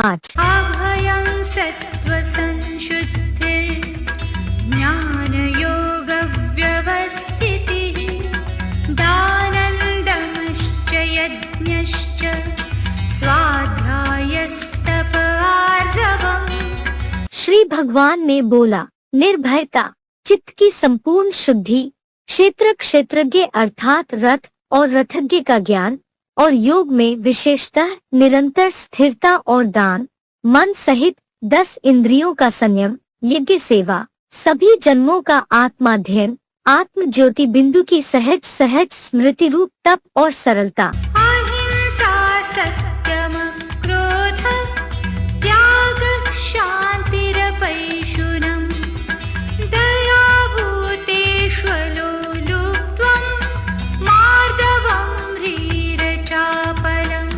5। अभयं सत्त्वसंशुद्धिर्ज्ञानयोगव्यवस्थितिः दानन्दमश्च यज्ञश्च स्वाध्यायस्तप आर्जवम्। श्री भगवान ने बोला, निर्भयता, चित्त की संपूर्ण शुद्धि, क्षेत्रज्ञ अर्थात रथ और रथज्ञ का ज्ञान, और योग में विशेषतः निरंतर स्थिरता और दान, मन सहित 10 इंद्रियों का संयम, यज्ञ सेवा, सभी जन्मों का आत्माध्ययन, आत्म ज्योति बिंदु की सहज स्मृति रूप तप और सरलता। अहिंसा सत्यम क्रोध त्याग शान्तिरपैशुनम् दया भूतेष्वलोलुप्त्वम् मार्दवम् ह्रीरचापलम्।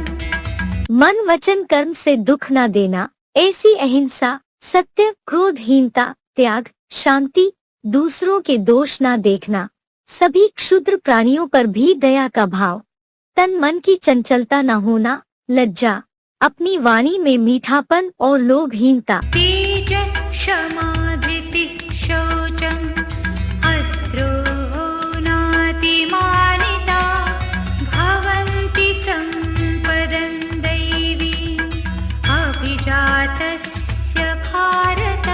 मन वचन कर्म से दुख न देना, ऐसी अहिंसा, सत्य, क्रोधहीनता, त्याग, शांति, दूसरों के दोष न देखना, सभी क्षुद्र प्राणियों पर भी दया का भाव, तन मन की चंचलता न होना, लज्जा, अपनी वाणी में मीठापन और लोभहीनता। तेज क्षमा धृतिः शौचम् अद्रोहो नातिमानिता भवन्ति सम्पदं दैवी अभिजातस्य भारत।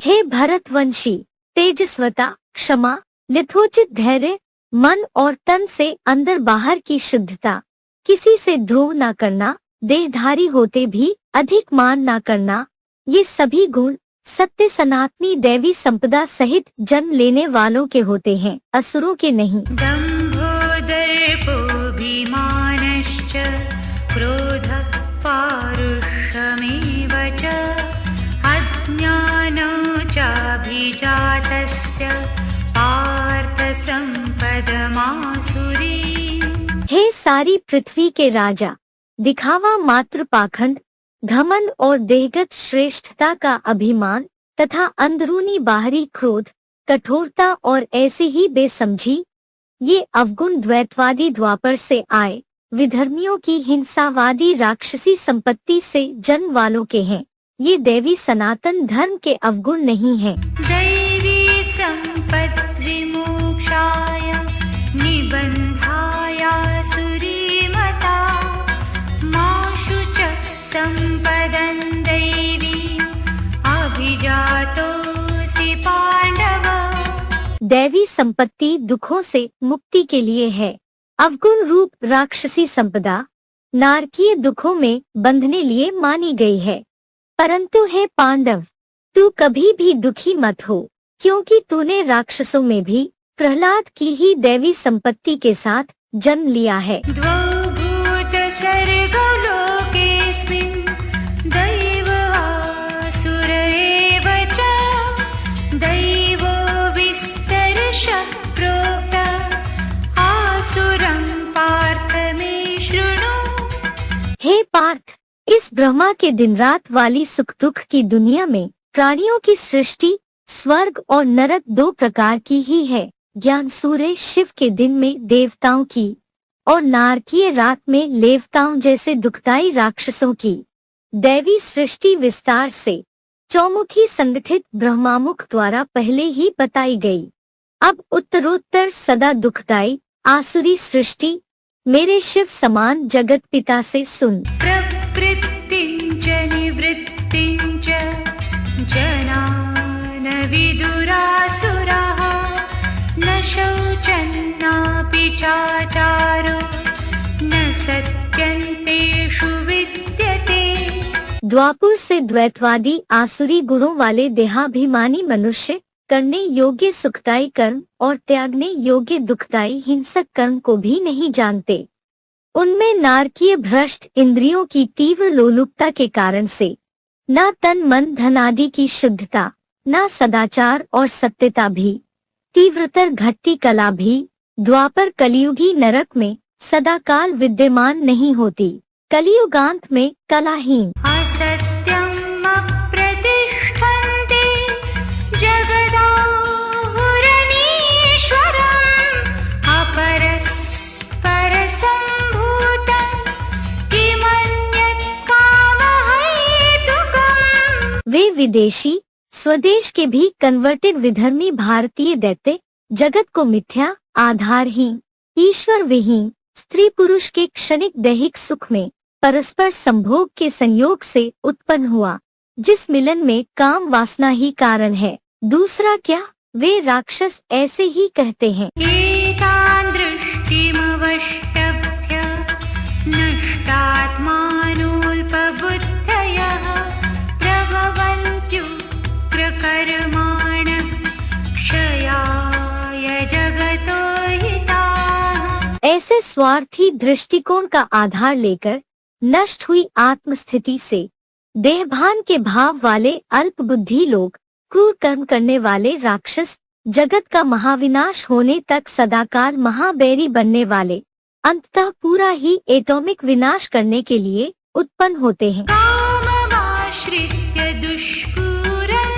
हे भरतवंशी, तेजस्वता, क्षमा, यथोचित धैर्य, मन और तन से अंदर बाहर की शुद्धता, किसी से द्रोह न करना, देहधारी होते भी अधिक मान न करना, ये सभी गुण सत्य सनातनी दैवी संपदा सहित जन्म लेने वालों के होते हैं, असुरों के नहीं। दम्भो दर्पोऽभिमानश्च क्रोधः पारुष्यमेव च अज्ञानो चाभिजातस्य पार्थ सम्पदमासुरी। हे सारी पृथ्वी के राजा, दिखावा मात्र पाखंड, घमंड और देहगत श्रेष्ठता का अभिमान तथा अंदरूनी बाहरी क्रोध, कठोरता और ऐसे ही बेसमझी, ये अवगुण द्वैतवादी द्वापर से आए विधर्मियों की हिंसावादी राक्षसी संपत्ति से जन्म वालों के हैं। ये देवी सनातन धर्म के अवगुण नहीं हैं। दैवी संपत् विमोक्षाय निबन्धाय सुरीमता माशु च संपदं दैवी अभिजातोऽसि पांडव। दैवी संपत्ति दुखों से मुक्ति के लिए है। अवगुण रूप राक्षसी संपदा नारकीय दुखों में बंधने लिए मानी गई है। परंतु हे पांडव, तू कभी भी दुखी मत हो, क्योंकि तूने राक्षसों में भी प्रहलाद की ही दैवी संपत्ति के साथ जन्म लिया है। द्वौ भूतसर्गौ लोकेऽस्मिन् दैव आसुर एव च दैवो विस्तरशः प्रोक्त आसुरं पार्थ मे शृणु। हे पार्थ, इस ब्रह्मा के दिन रात वाली सुख दुख की दुनिया में प्राणियों की सृष्टि स्वर्ग और नरक 2 प्रकार की ही है। ज्ञान सूर्य शिव के दिन में देवताओं की और नारकीय रात में लेवताओं जैसे दुखदायी राक्षसों की। दैवी सृष्टि विस्तार से चौमुखी संगठित ब्रह्मामुख द्वारा पहले ही बताई गई। अब उत्तरोत्तर सदा दुखदायी आसुरी सृष्टि मेरे शिव समान जगत पिता से सुन। प्रवृत्तिं च निवृत्तिं च जना न विदुरासुराः न शौचन्नापि चाचारो न सत्यन्तेषु विद्यते। द्वापुर से द्वैतवादी आसुरी गुणों वाले देहाभिमानी मनुष्य करने योग्य सुखदायी कर्म और त्यागने योग्य दुखदायी हिंसक कर्म को भी नहीं जानते। उनमें नारकीय भ्रष्ट इंद्रियों की तीव्र लोलुपता के कारण से न तन मन धन आदि की शुद्धता, न सदाचार और सत्यता भी, तीव्रतर घटती कला भी द्वापर कलियुगी नरक में सदाकाल विद्यमान नहीं होती। कलियुगांत में कलाहीन असत्यम् अप्रतिष्ठन्ते जगदाहुरनीश्वरम् अपरस्परसम्भूतं किमन्यत् कामहै वे विदेशी स्वदेश के भी कन्वर्टेड विधर्मी भारतीय दैत्य जगत को मिथ्या, आधारहीन, ईश्वर विहीन, स्त्री पुरुष के क्षणिक दैहिक सुख में परस्पर संभोग के संयोग से उत्पन्न हुआ, जिस मिलन में काम वासना ही कारण है, दूसरा क्या। वे राक्षस ऐसे ही कहते हैं। एतान् दृष्टिमवष्टभ्य नष्टात्मानोऽल्पबुद्धयः प्रभवन्त्युग्रकर्माणः क्षयाय जगतो हिताः। ऐसे स्वार्थी दृष्टिकोण का आधार लेकर नष्ट हुई आत्मस्थिति से देहभान के भाव वाले अल्प बुद्धि लोग, क्रूर कर्म करने वाले राक्षस, जगत का महाविनाश होने तक सदाकाल महाबैरी बनने वाले, अंततः पूरा ही एटॉमिक विनाश करने के लिए उत्पन्न होते हैं। काममाश्रित्य दुष्पूरन्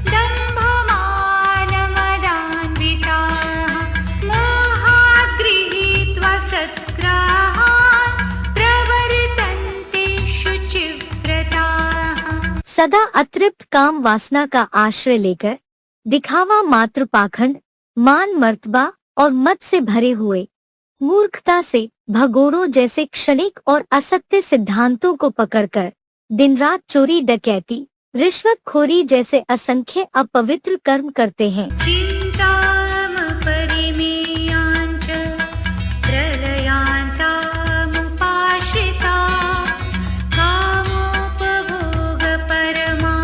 दम्भमानमदान्विताः मोहात् गृहीत्वा सद्ग्राहान् प्रवर्तन्ते शुचिव्रताः। सदा अतृप्त काम वासना का आश्रय लेकर दिखावा मात्र पाखंड, मान मर्तबा और मत से भरे हुए मूर्खता से भगोड़ों जैसे क्षणिक और असत्य सिद्धांतों को पकड़कर दिन रात चोरी, डकैती, रिश्वतखोरी जैसे असंख्य अपवित्र कर्म करते हैं। चिन्तामपरिमेयाञ्च प्रलयान्तामुपाश्रिता कामोपभोगपरमा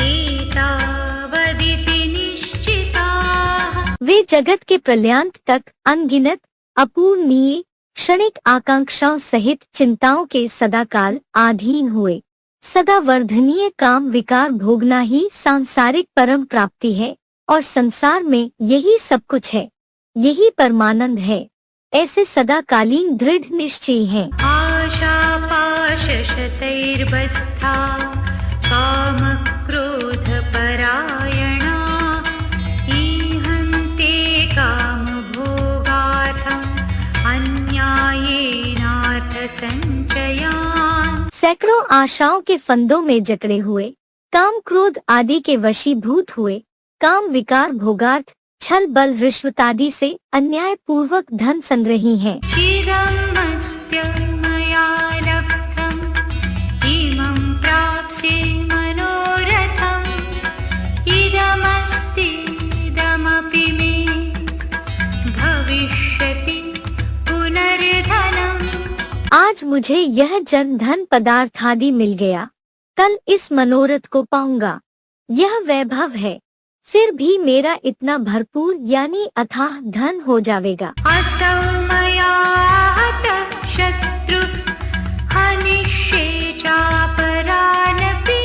एतावदिति निश्चिताः। वे जगत के प्रलयांत तक अनगिनत, अपूर्णीय, क्षणिक आकांक्षाओं सहित चिंताओं के सदाकाल अधीन हुए। सदा वर्धनीय काम विकार भोगना ही सांसारिक परम प्राप्ति है और संसार में यही सब कुछ है, यही परमानंद है। ऐसे सदाकालीन दृढ़ निश्चय हैं। आशापाशशतैर्बद्धा कामक्रोधपरायणा ईहन्ते कामभोगार्थम् अन्यायेनार्थसञ्चयान्। सैकड़ों आशाओं के फंदों में जकड़े हुए, काम क्रोध आदि के वशीभूत हुए, काम विकार भोगार्थ, छल बल रिश्वत आदि से अन्याय पूर्वक धन संग्रही हैं। इदं मद्य मया लब्धम् इमं प्राप्स्ये मनोरथम् इदमस्ति इदमपि मे भविष्यति पुनर्धनम्। आज मुझे यह जन धन पदार्थ आदि मिल गया, कल इस मनोरथ को पाऊंगा। यह वैभव है, फिर भी मेरा इतना भरपूर यानी अथाह धन हो जाएगा। असौ मया हतः शत्रुः हनिष्ये चापरानपि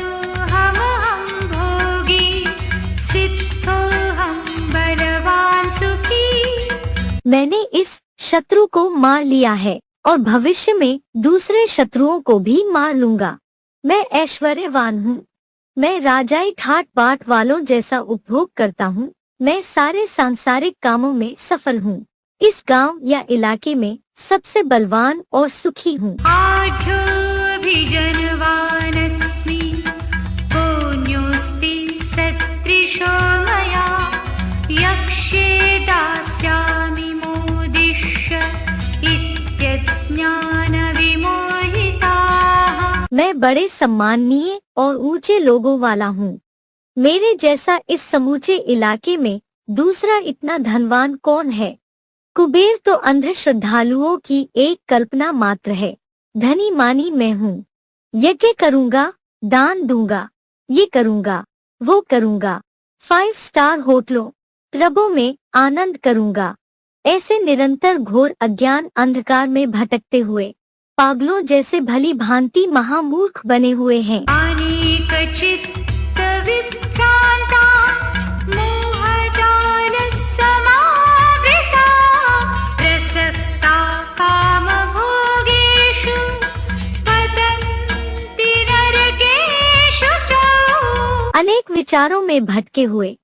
ईश्वरोऽहमहं भोगी सिद्धोऽहं बलवान् सुखी। मैंने इस शत्रु को मार लिया है और भविष्य में दूसरे शत्रुओं को भी मार लूंगा। मैं ऐश्वर्यवान हूँ, मैं राजाई ठाट बाट वालों जैसा उपभोग करता हूँ, मैं सारे सांसारिक कामों में सफल हूँ, इस गांव या इलाके में सबसे बलवान और सुखी हूँ। आढ्योऽभिजनवानस्मि पुण्योऽस्ति सदृशो मया यक्ष्ये दास्यामि मोदिष्य इत्यज्ञानविमोहिताः। मैं बड़े सम्माननीय और ऊंचे लोगों वाला हूँ, मेरे जैसा इस समूचे इलाके में दूसरा इतना धनवान कौन है। कुबेर तो अंध श्रद्धालुओं की एक कल्पना मात्र है, धनी मानी मैं हूँ। यज्ञ करूँगा, दान दूंगा, ये करूँगा, वो करूँगा, 5 स्टार होटलों, क्लबों में आनंद करूँगा। ऐसे निरंतर घोर अज्ञान अंधकार में भटकते हुए पागलों जैसे भली भांति महामूर्ख बने हुए हैं। अनेकचित्त विभ्रांता मोहजाल समावृता प्रसक्ता कामभोगेषु पतन्ति नरकेषु च। अनेक विचारों में भटके हुए,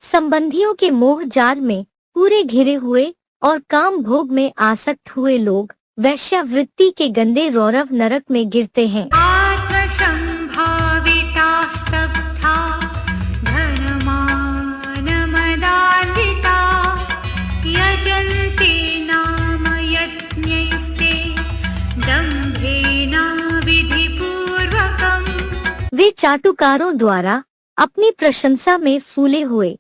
संबंधियों के मोह जाल में पूरे घिरे हुए और काम भोग में आसक्त हुए लोग वैश्यावृत्ति के गंदे रौरव नरक में गिरते हैं। आत्मसंभाविता स्तब्धा धनमानमदान्विता यजन्ति नाम यज्ञैस्ते दम्भेन विधिपूर्वकम्। वे चाटुकारों द्वारा अपनी प्रशंसा में फूले हुए,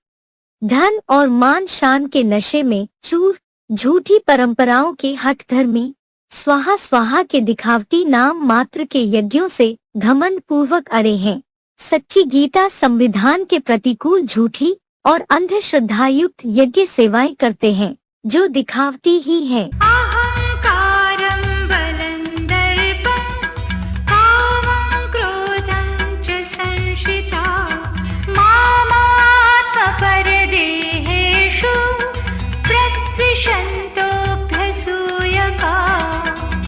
धन और मान शान के नशे में चूर, झूठी परंपराओं के हठधर्मी, स्वाहा स्वाहा के दिखावटी नाम मात्र के यज्ञों से घमंड पूर्वक अड़े हैं। सच्ची गीता संविधान के प्रतिकूल झूठी और अंधश्रद्धायुक्त यज्ञ सेवाएं करते हैं, जो दिखावटी ही हैं। अहंकारं बलं दर्पं कामं क्रोधं च संश्रिता मामात्मपरदेहेषु प्रद्विषन्तोऽभ्यसूयका।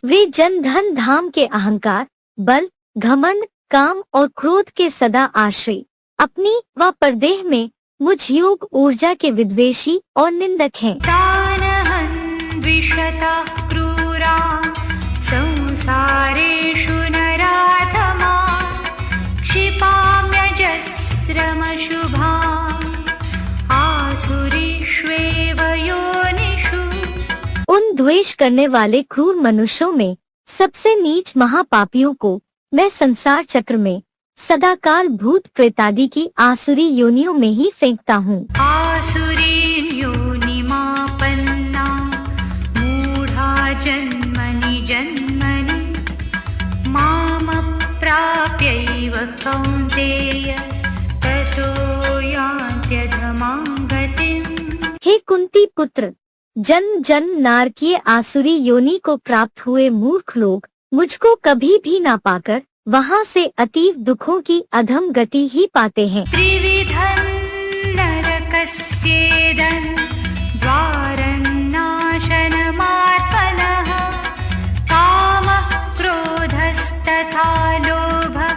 वे जन धन धाम के अहंकार, बल, घमंड, काम और क्रोध के सदा आश्रय, अपनी व परदेह में मुझ योग ऊर्जा के विद्वेषी और निंदक हैं। तानहं द्विषतः क्रूरान् संसारेषु नराधमान् क्षिपाम्यजस्रमशुभान् आसुरीष्वेव योनिषु। उन द्वेष करने वाले क्रूर मनुष्यों में सबसे नीच महापापियों को मैं संसार चक्र में सदाकाल भूत प्रेतादि की आसुरी योनियों में ही फेंकता हूँ। आसुरीं योनिमापन्ना मूढ़ा जन्मनि जन्मनि मामप्राप्यैव कौन्तेय ततो यान्त्यधमां गतिम्। हे कुंती पुत्र, जन्म जन्म नारकीय आसुरी योनि को प्राप्त हुए मूर्ख लोग मुझको कभी भी ना पाकर वहाँ से अतीव दुखों की अधम गति ही पाते हैं। त्रिविधं नरकस्येदं द्वारन्नाशनमात्मनः कामः क्रोधस्तथा लोभः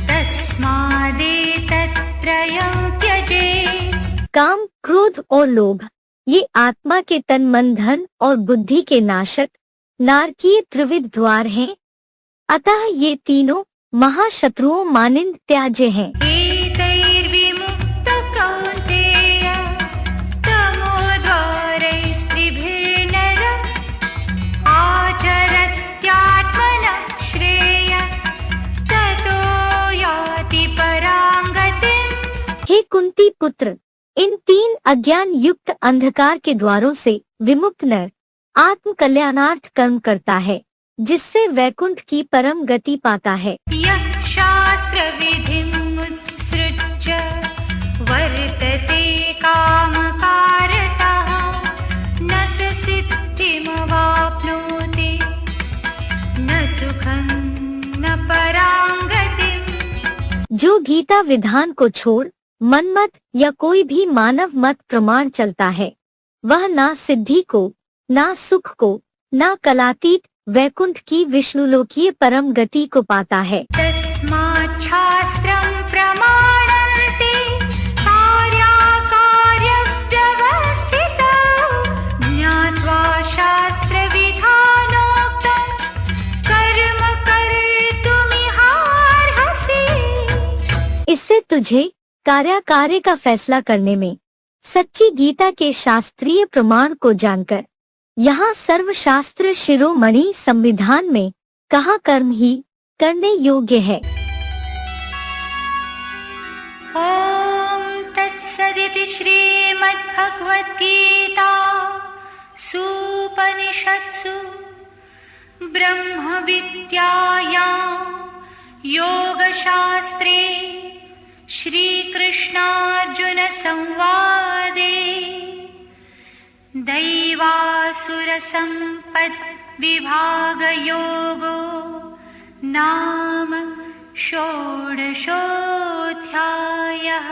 तस्मादेतत्त्रयं त्यजेत्। काम, क्रोध और लोभ ये आत्मा के तन मन धन और बुद्धि के नाशक नारकीय त्रिविध द्वार हैं, अतः ये तीनों महाशत्रुओं मानिंद त्याज्य हैं। एतैर्विमुक्त कौन्तेय तमोद्वारैस्त्रिभिर्नर आचरत्यात्मनः श्रेयः ततो याति परां गतिम्। हे कुंती पुत्र, इन तीन अज्ञान युक्त अंधकार के द्वारों से विमुक्त नर आत्म कल्याणार्थ कर्म करता है, जिससे वैकुंठ की परम गति पाता है। यः शास्त्रविधिमुत्सृज्य वर्तते कामकारतः न स सिद्धिमवाप्नोति न सुखं न परां गतिम्। जो गीता विधान को छोड़ मनमत या कोई भी मानव मत प्रमाण चलता है, वह ना सिद्धि को, ना सुख को, ना कलातीत वैकुंठ की विष्णुलोकीय परम गति को पाता है। तस्मात् शास्त्रं प्रमाणन्ते कार्याकार्यव्यवस्थितौ ज्ञात्वा शास्त्रविधानोक्तं कर्म कर्तुमिहार्हसि। इससे तुझे कार्य का फैसला करने में सच्ची गीता के शास्त्रीय प्रमाण को जानकर यहाँ सर्वशास्त्र शिरोमणि संविधान में कहा कर्म ही करने योग्य है। ॐ तत्सदिति श्रीमद्भगवद्गीता सूपनिषत्सु ब्रह्मविद्यायां योगशास्त्रे श्रीकृष्णार्जुन संवादे दैवासुरसम्पद्विभागयोगो नाम षोडशोऽध्यायः।